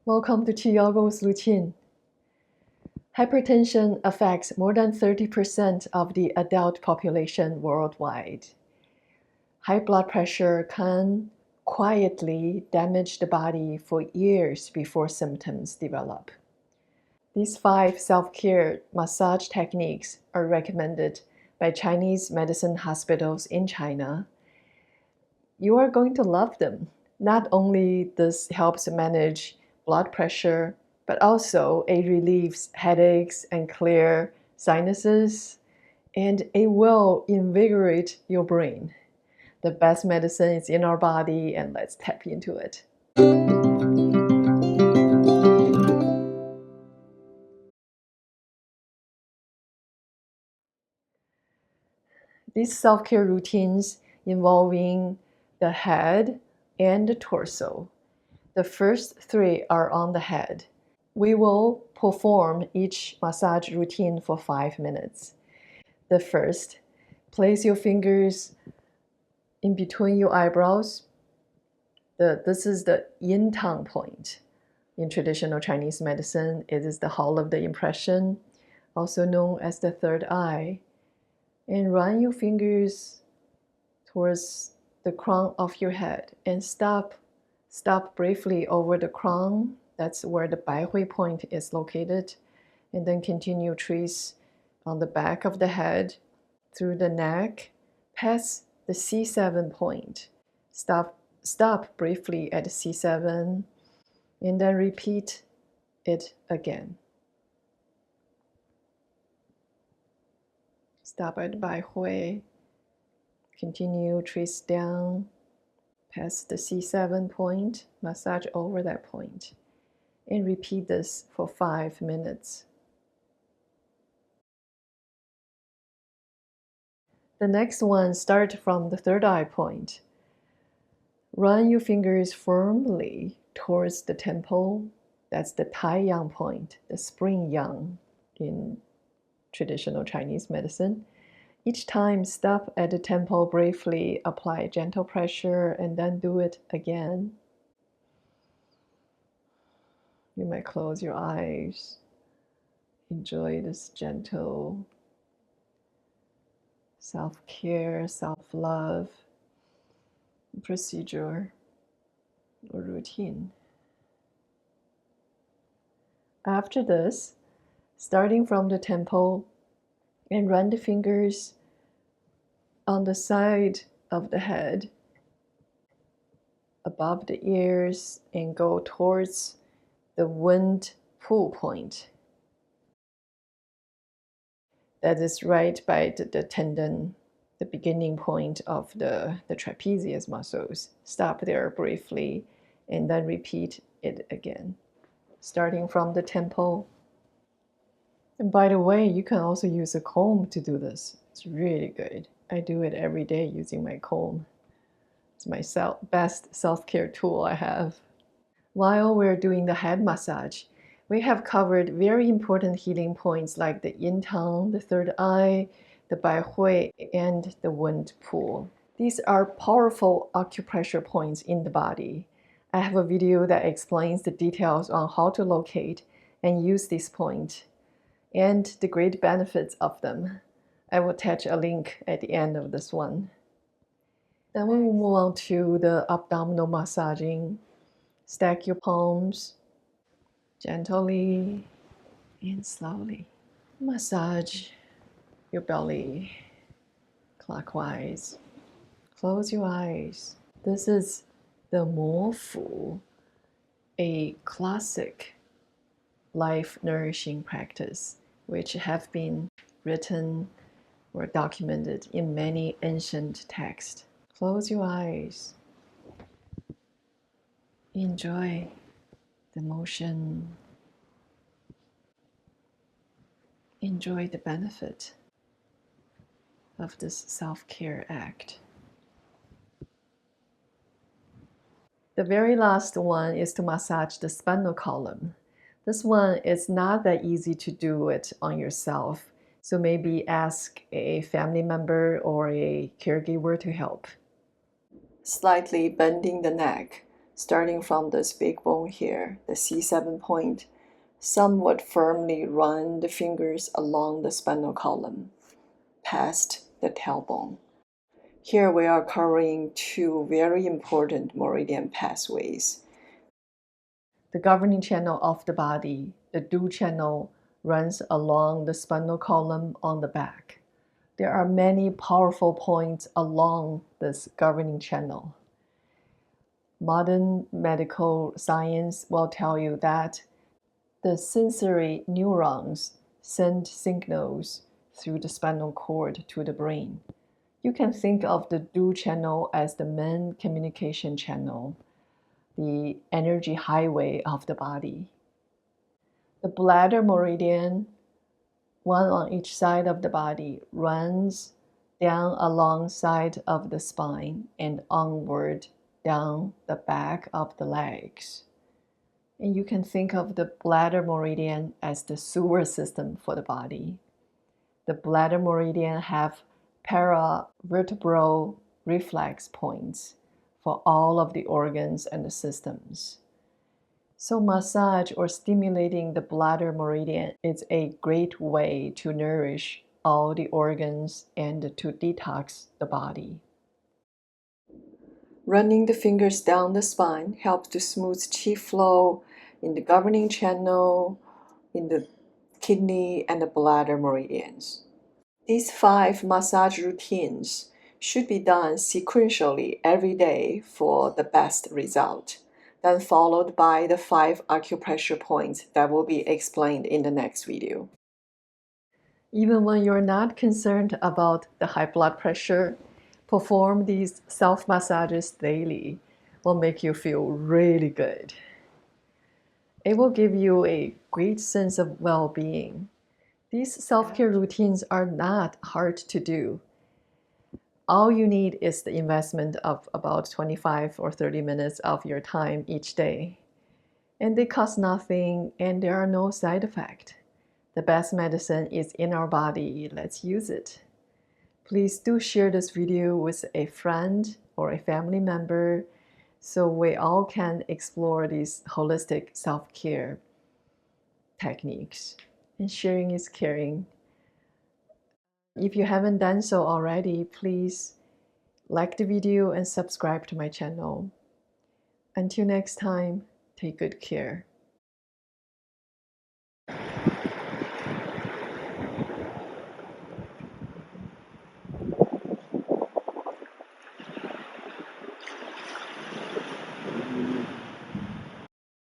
Welcome to QiYoga with LuChin. Hypertension affects more than 30% of the adult population worldwide. High blood pressure can quietly damage the body for years before symptoms develop. These 5 self-care massage techniques are recommended by Chinese medicine hospitals in China. You are going to love them. Not only this helps manage blood pressure, but also it relieves headaches and clear sinuses, and it will invigorate your brain. The best medicine is in our body, and let's tap into it. These self-care routines involving the head and the torso. The first 3 are on the head. We will perform each massage routine for 5 minutes. The first, place your fingers in between your eyebrows. This is the yin tongue point. In traditional Chinese medicine, it is the hall of the impression, also known as the third eye. And run your fingers towards the crown of your head and stop briefly over the crown. That's where the baihui point is located. And then continue trace on the back of the head, through the neck, past the C7 point. Stop briefly at C7, and then repeat it again. Stop at baihui, continue trace down past the C7 point, massage over that point, and repeat this for 5 minutes. The next one, start from the third eye point. Run your fingers firmly towards the temple. That's the Tai Yang point, the spring yang in traditional Chinese medicine. Each time, stop at the temple briefly, apply gentle pressure, and then do it again. You might close your eyes. Enjoy this gentle self-care, self-love procedure or routine. After this, starting from the temple, and run the fingers on the side of the head, above the ears, and go towards the wind pull point. That is right by the tendon, the beginning point of the trapezius muscles. Stop there briefly, and then repeat it again, starting from the temple. And by the way, you can also use a comb to do this. It's really good. I do it every day using my comb. It's my best self-care tool I have. While we're doing the head massage, we have covered very important healing points like the yin tongue, the third eye, the baihui, and the wind pool. These are powerful acupressure points in the body. I have a video that explains the details on how to locate and use this point, and the great benefits of them. I will attach a link at the end of this one. Then we will move on to the abdominal massaging. Stack your palms gently and slowly. Massage your belly clockwise. Close your eyes. This is the Mo Fu, a classic life-nourishing practice, which have been written or documented in many ancient texts. Close your eyes. Enjoy the motion. Enjoy the benefit of this self-care act. The very last one is to massage the spinal column. This one is not that easy to do it on yourself, so maybe ask a family member or a caregiver to help. Slightly bending the neck starting from this big bone here, the C7 point, somewhat firmly run the fingers along the spinal column, past the tailbone. Here we are covering two very important meridian pathways. The governing channel of the body, the Du channel, runs along the spinal column on the back. There are many powerful points along this governing channel. Modern medical science will tell you that the sensory neurons send signals through the spinal cord to the brain. You can think of the Du channel as the main communication channel, the energy highway of the body. The bladder meridian, one on each side of the body, runs down alongside of the spine and onward down the back of the legs. And you can think of the bladder meridian as the sewer system for the body. The bladder meridian have paravertebral reflex points for all of the organs and the systems. So massage or stimulating the bladder meridian is a great way to nourish all the organs and to detox the body. Running the fingers down the spine helps to smooth qi flow in the governing channel, in the kidney and the bladder meridians. These 5 massage routines should be done sequentially every day for the best result, then followed by the 5 acupressure points that will be explained in the next video. Even when you're not concerned about the high blood pressure, perform these self-massages daily will make you feel really good. It will give you a great sense of well-being. These self-care routines are not hard to do. All you need is the investment of about 25 or 30 minutes of your time each day. And they cost nothing and there are no side effects. The best medicine is in our body. Let's use it. Please do share this video with a friend or a family member so we all can explore these holistic self-care techniques. And sharing is caring. If you haven't done so already, please like the video and subscribe to my channel. Until next time, take good care.